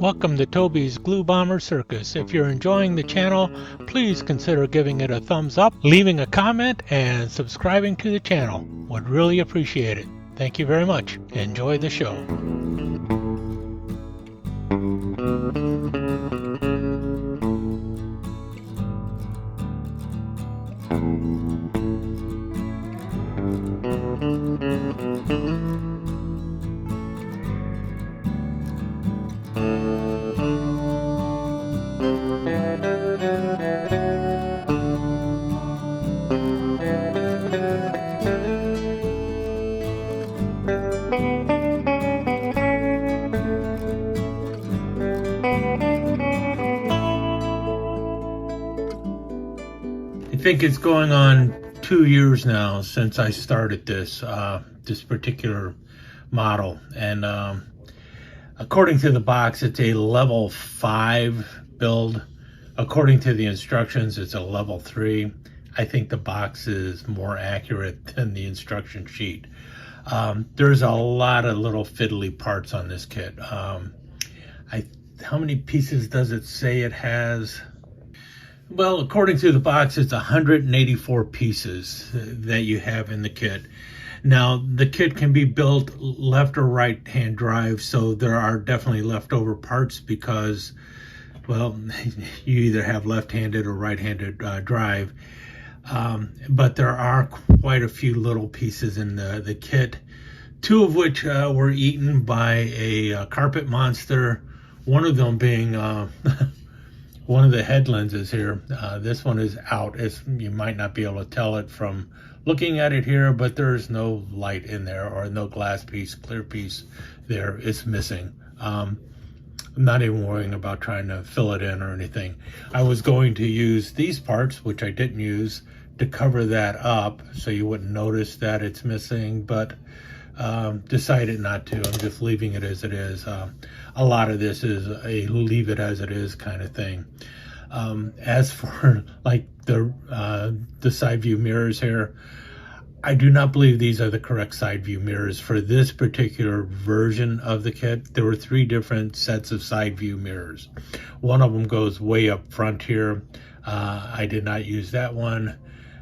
Welcome to Toby's Glue Bomber Circus. If you're enjoying the channel, please consider giving it a thumbs up, leaving a comment, and subscribing to the channel. Would really appreciate it. Thank you very much. Enjoy the show. I think it's going on 2 years now since I started this particular model, and according to the box it's a level 5 build. According to the instructions it's a level 3. I think the box is more accurate than the instruction sheet. There's a lot of little fiddly parts on this kit. How many pieces does it say it has? Well, according to the box, it's 184 pieces that you have in the kit. Now, the kit can be built left or right hand drive, so there are definitely leftover parts because, well, you either have left-handed or right-handed drive. But there are quite a few little pieces in the kit, 2 of which were eaten by a carpet monster, one of them being one of the head lenses here. This one is out. You might not be able to tell it from looking at it here, but there's no light in there or no glass piece, clear piece there. It's missing. I'm not even worrying about trying to fill it in or anything. I was going to use these parts, which I didn't use, to cover that up so you wouldn't notice that it's missing, but decided not to. I'm just leaving it as it is. A lot of this is a leave it as it is kind of thing. As for like the side view mirrors here, I do not believe these are the correct side view mirrors for this particular version of the kit. There were 3 different sets of side view mirrors. One of them goes way up front here. I did not use that one,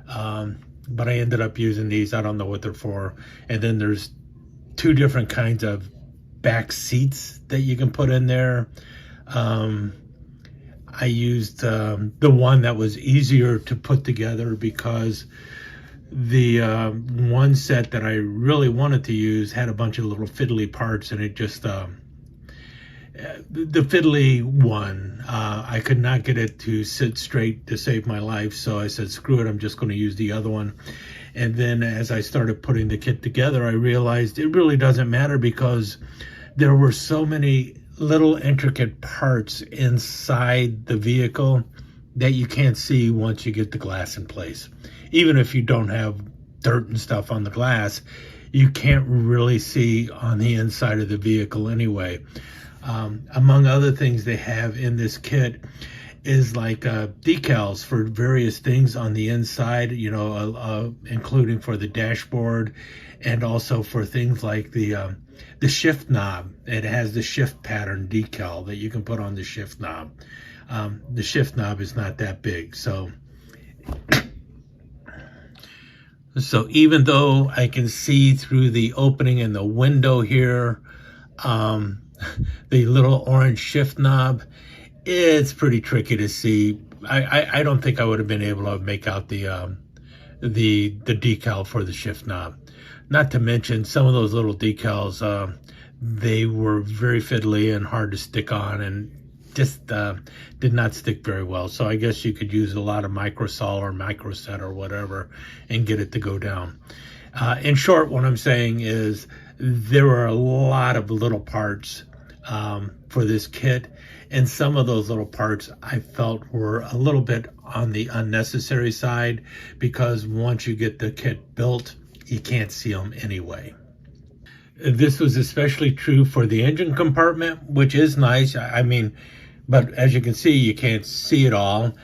but I ended up using these. I don't know what they're for. And then there's 2 different kinds of back seats that you can put in there. I used the one that was easier to put together because the one set that I really wanted to use had a bunch of little fiddly parts, and it just the fiddly one, I could not get it to sit straight to save my life, so I said screw it, I'm just going to use the other one. And then as I started putting the kit together, I realized it really doesn't matter because there were so many little intricate parts inside the vehicle that you can't see once you get the glass in place. Even if you don't have dirt and stuff on the glass, you can't really see on the inside of the vehicle anyway. Among other things they have in this kit is like decals for various things on the inside, you know, including for the dashboard and also for things like the shift knob. It has the shift pattern decal that you can put on the shift knob. The shift knob is not that big, so even though I can see through the opening in the window here, the little orange shift knob, it's pretty tricky to see. I don't think I would have been able to make out the decal for the shift knob. Not to mention some of those little decals, they were very fiddly and hard to stick on, and just did not stick very well. So I guess you could use a lot of microsol or microset or whatever and get it to go down. In short, what I'm saying is there were a lot of little parts for this kit, and some of those little parts I felt were a little bit on the unnecessary side because once you get the kit built, you can't see them anyway. This was especially true for the engine compartment, which is nice. I mean, but as you can see, you can't see it all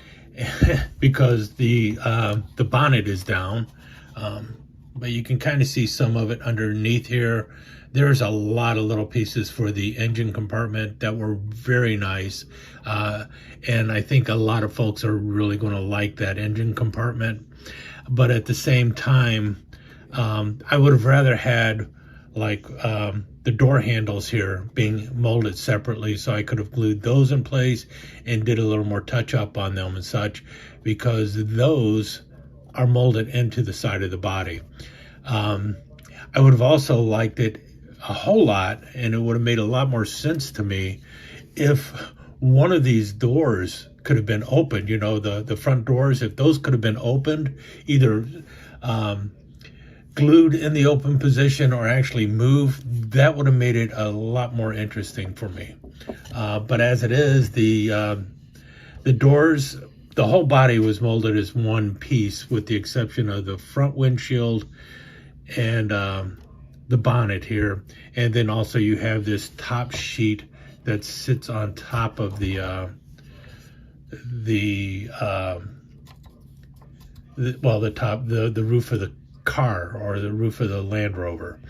because the bonnet is down. but you can kind of see some of it underneath here. There's a lot of little pieces for the engine compartment that were very nice. And I think a lot of folks are really going to like that engine compartment. But at the same time, I would have rather had like the door handles here being molded separately, so I could have glued those in place and did a little more touch up on them and such, because those are molded into the side of the body. I would have also liked it a whole lot, and it would have made a lot more sense to me if one of these doors could have been opened, you know, the front doors, if those could have been opened, either glued in the open position or actually moved, that would have made it a lot more interesting for me. But as it is, the doors, the whole body was molded as one piece with the exception of the front windshield and the bonnet here. And then also you have this top sheet that sits on top of the roof of the car, or the roof of the Land Rover.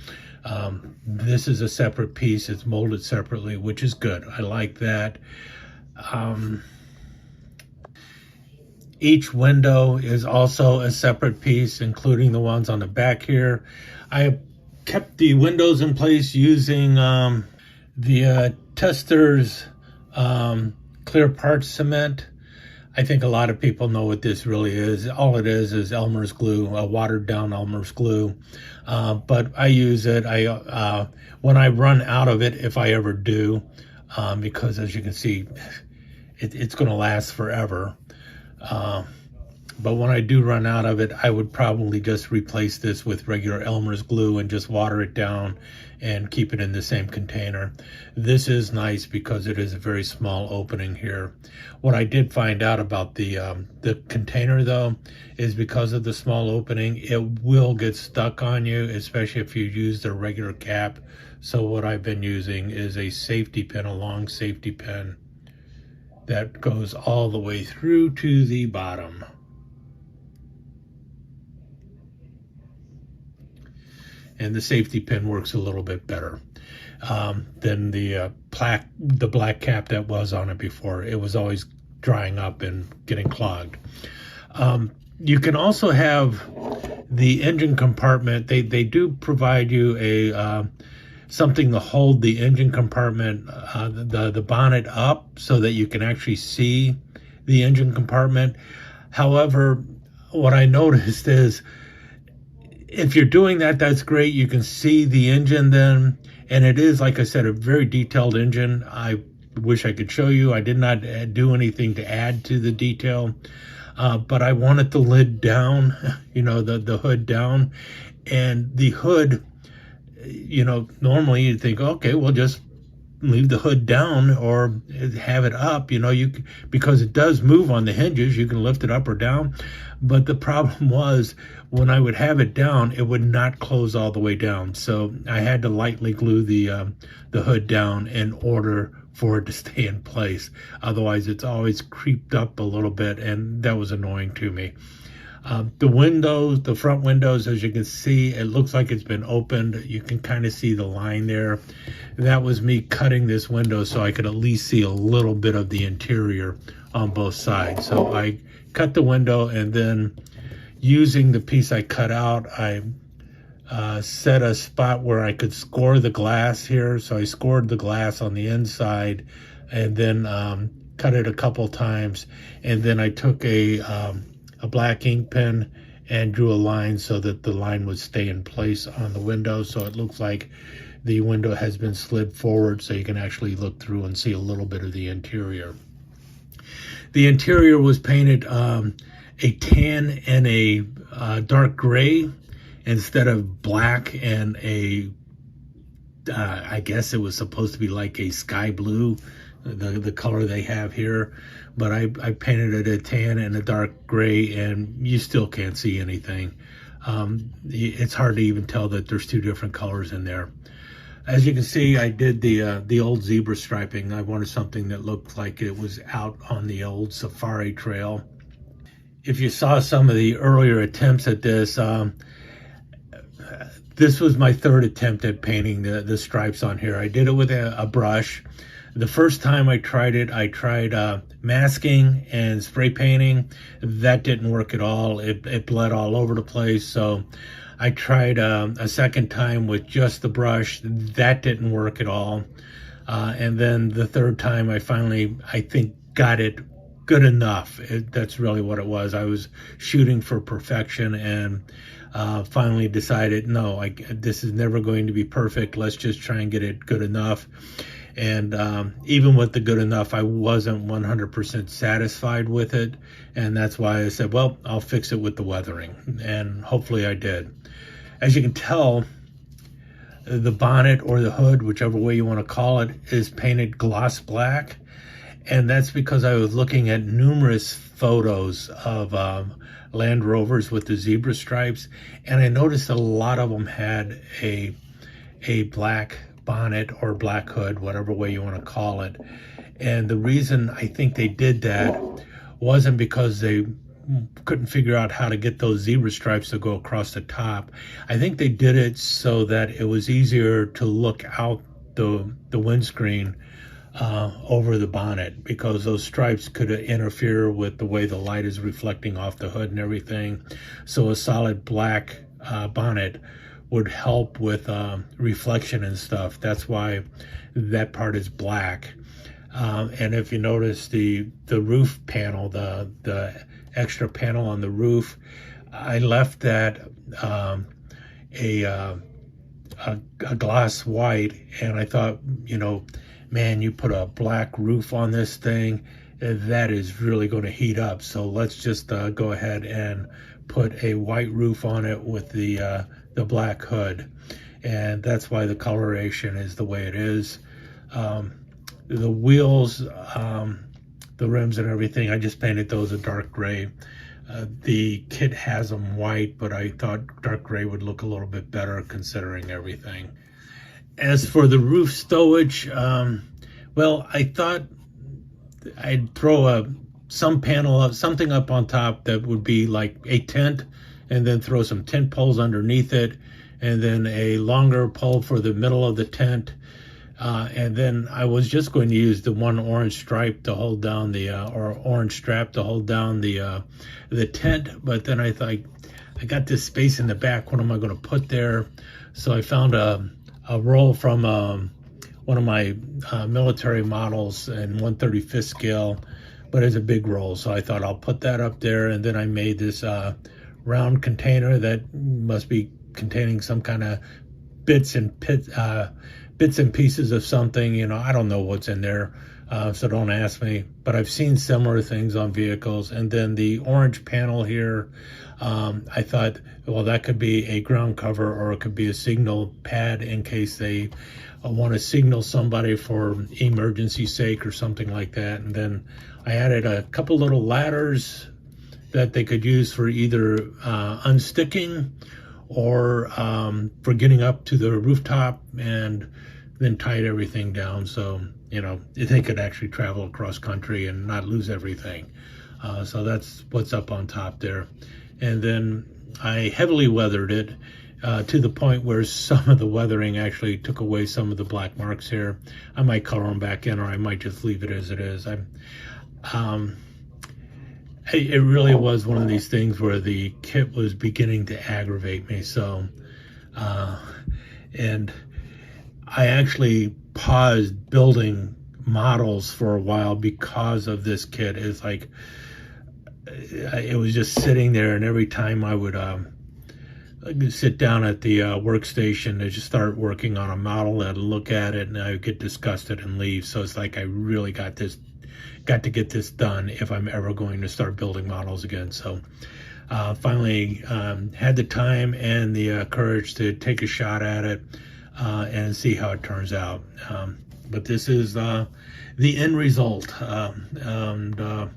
This is a separate piece. It's molded separately, which is good. I like that. Each window is also a separate piece, including the ones on the back here. I kept the windows in place using the Tester's clear parts cement. I think a lot of people know what this really is. All it is Elmer's glue, a watered down Elmer's glue. But I use it when I run out of it, if I ever do, because as you can see, it's going to last forever. But when I do run out of it, I would probably just replace this with regular Elmer's glue and just water it down and keep it in the same container. This is nice because it is a very small opening here. What I did find out about the container though, is because of the small opening, it will get stuck on you, especially if you use the regular cap. So what I've been using is a safety pin, a long safety pin that goes all the way through to the bottom. And the safety pin works a little bit better than the black cap that was on it before. It was always drying up and getting clogged. You can also have the engine compartment. They do provide you a something to hold the engine compartment, the bonnet up, so that you can actually see the engine compartment. However, what I noticed is, if you're doing that, that's great. You can see the engine then, and it is, like I said, a very detailed engine. I wish I could show you. I did not do anything to add to the detail, but I wanted the lid down, you know, the hood down. And the hood, you know, normally you'd think, okay, well, just leave the hood down or have it up, you know, because it does move on the hinges. You can lift it up or down. But the problem was, when I would have it down, it would not close all the way down. So I had to lightly glue the hood down in order for it to stay in place. Otherwise, it's always creeped up a little bit, and that was annoying to me. The windows, the front windows, as you can see, it looks like it's been opened. You can kind of see the line there. That was me cutting this window so I could at least see a little bit of the interior on both sides. So I cut the window, and then using the piece I cut out, I set a spot where I could score the glass here. So I scored the glass on the inside, and then cut it a couple times. And then I took a black ink pen and drew a line so that the line would stay in place on the window. So it looks like the window has been slid forward, so you can actually look through and see a little bit of the interior. The interior was painted a tan and a dark gray instead of black and a, I guess it was supposed to be like a sky blue, the color they have here. But I painted it a tan and a dark gray, and you still can't see anything. It's hard to even tell that there's two different colors in there. As you can see, I did the old zebra striping. I wanted something that looked like it was out on the old safari trail. If you saw some of the earlier attempts at this, this was my third attempt at painting the stripes on here. I did it with a brush. The first time I tried it, I tried masking and spray painting. That didn't work at all. It bled all over the place. So I tried a second time with just the brush. That didn't work at all. And then the third time I finally, I think, got it good enough. That's really what it was. I was shooting for perfection and finally decided, no, this is never going to be perfect. Let's just try and get it good enough. And even with the good enough, I wasn't 100% satisfied with it. And that's why I said, well, I'll fix it with the weathering. And hopefully I did. As you can tell, the bonnet or the hood, whichever way you want to call it, is painted gloss black. And that's because I was looking at numerous photos of Land Rovers with the zebra stripes. And I noticed a lot of them had a black bonnet or black hood, whatever way you want to call it. And the reason I think they did that wasn't because they couldn't figure out how to get those zebra stripes to go across the top. I think they did it so that it was easier to look out the windscreen over the bonnet, because those stripes could interfere with the way the light is reflecting off the hood and everything. So a solid black bonnet would help with reflection and stuff. That's why that part is black. And if you notice the roof panel, the extra panel on the roof, I left that a gloss white, and I thought, you know, man, you put a black roof on this thing, that is really going to heat up. So let's just go ahead and put a white roof on it with the black hood. And that's why the coloration is the way it is. The wheels, the rims and everything, I just painted those a dark gray. The kit has them white, but I thought dark gray would look a little bit better considering everything. As for the roof stowage, well, I thought I'd throw something up on top that would be like a tent, and then throw some tent poles underneath it, and then a longer pole for the middle of the tent. And then I was just going to use the one orange stripe to hold down or orange strap to hold down the tent. But then I thought, I got this space in the back. What am I going to put there? So I found a roll from one of my military models in 1/35th scale, but it's a big roll. So I thought I'll put that up there. And then I made this round container that must be containing some kind of bits and pieces of something. You know, I don't know what's in there, so don't ask me, but I've seen similar things on vehicles. And then the orange panel here, I thought, well, that could be a ground cover, or it could be a signal pad in case they want to signal somebody for emergency sake or something like that. And then I added a couple little ladders that they could use for either unsticking or for getting up to the rooftop, and then tied everything down so, you know, they could actually travel across country and not lose everything. So that's what's up on top there. And then I heavily weathered it to the point where some of the weathering actually took away some of the black marks here. I might color them back in, or I might just leave it as it is. It really was one of these things where the kit was beginning to aggravate me. So, and I actually paused building models for a while because of this kit. It's like, it was just sitting there, and every time I would sit down at the workstation to just start working on a model, I'd look at it and I would get disgusted and leave. So it's like, I really got to get this done if I'm ever going to start building models again. So finally had the time and the courage to take a shot at it and see how it turns out. But this is the end result. And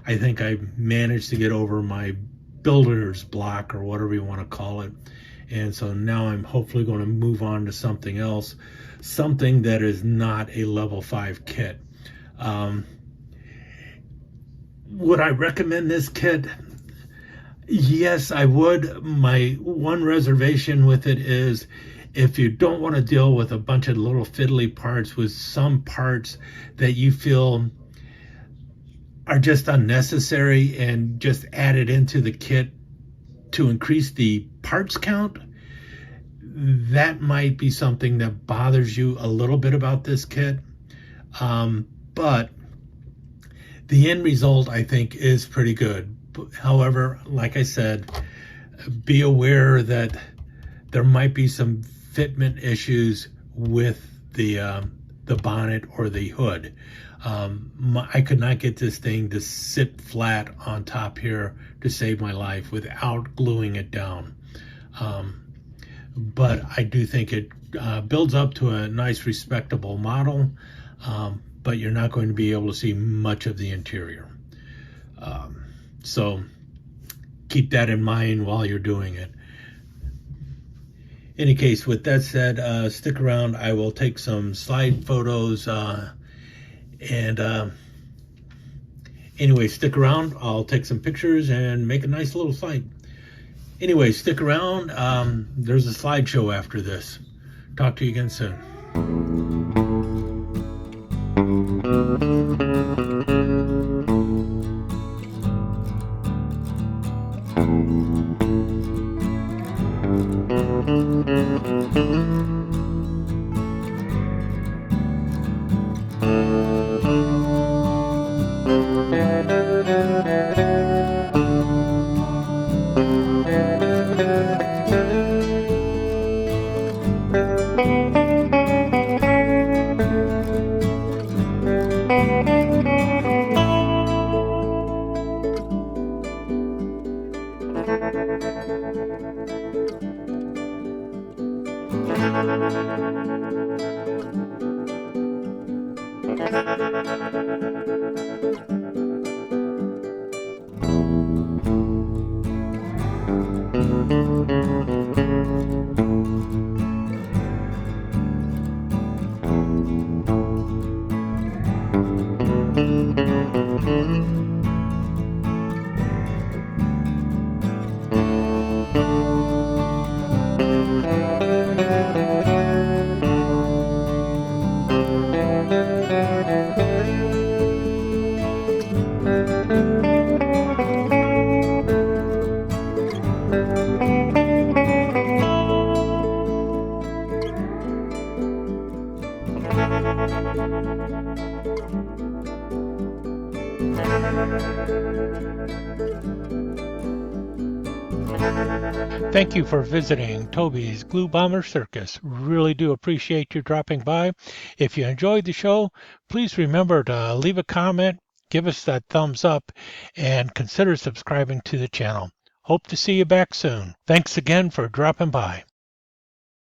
I think I managed to get over my builder's block, or whatever you want to call it. And so now I'm hopefully going to move on to something else, something that is not a level 5 kit. Would I recommend this kit? Yes, I would. My one reservation with it is if you don't want to deal with a bunch of little fiddly parts, with some parts that you feel are just unnecessary and just added into the kit to increase the parts count, that might be something that bothers you a little bit about this kit. But the end result, I think, is pretty good. However, like I said, be aware that there might be some fitment issues with the bonnet or the hood. I could not get this thing to sit flat on top here to save my life without gluing it down. But I do think it builds up to a nice, respectable model, but you're not going to be able to see much of the interior. So keep that in mind while you're doing it. Any case, with that said, stick around. I will take some slide photos, and anyway, stick around. I'll take some pictures and make a nice little site. Anyway, stick around. There's a slideshow after this. Talk to you again soon. Thank you for visiting Toby's Glue Bomber Circus. Really do appreciate you dropping by. If you enjoyed the show, please remember to leave a comment, give us that thumbs up, and consider subscribing to the channel. Hope to see you back soon. Thanks again for dropping by.